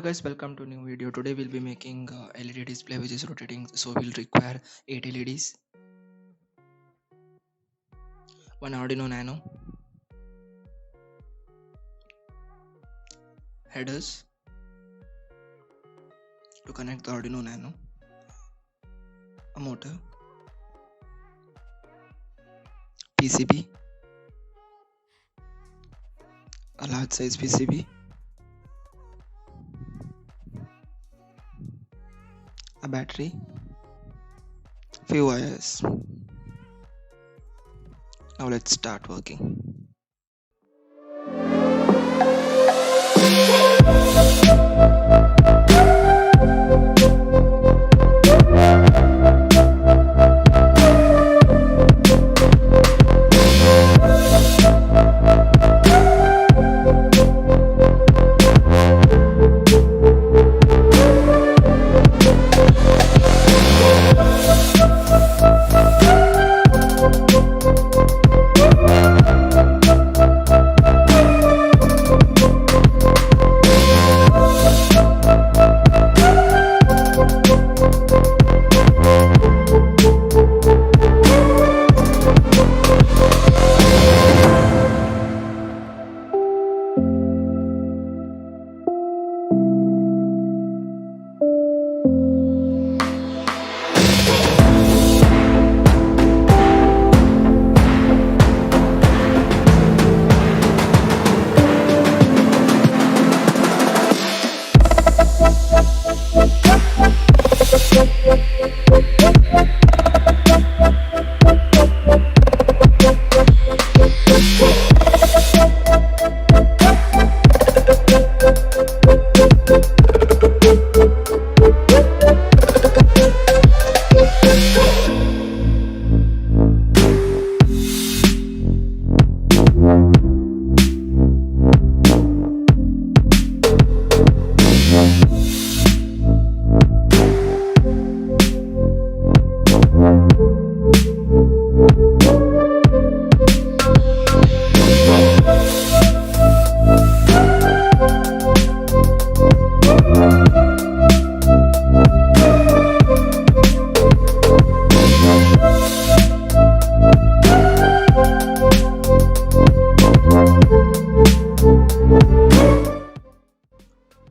Guys, welcome to new video. Today we'll be making LED display which is rotating, so we'll require 8 LEDs, one Arduino Nano, headers to connect the Arduino Nano, a motor, PCB, a large size PCB, a battery, few wires. Now let's start working.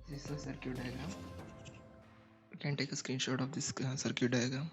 This is the circuit diagram. You can take a screenshot of this circuit diagram.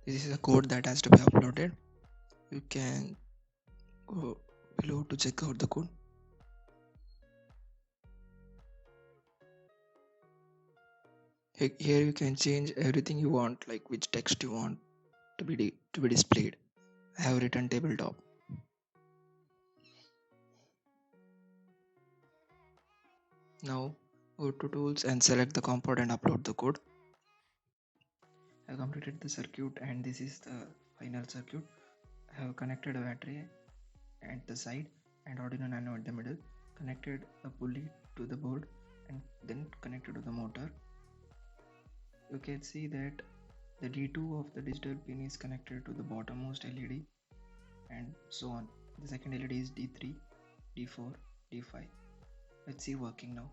This is a code that has to be uploaded. You can go below to check out the code. Here you can change everything you want, like which text you want to be displayed. I have written tabletop. Now go to tools and select the component and upload the code. I completed the circuit, and this is the final circuit. I have connected a battery at the side and Arduino Nano at the middle, connected a pulley to the board and then connected to the motor. You can see that the D2 of the digital pin is connected to the bottommost LED and so on. The second LED is D3, D4, D5. Let's see working now.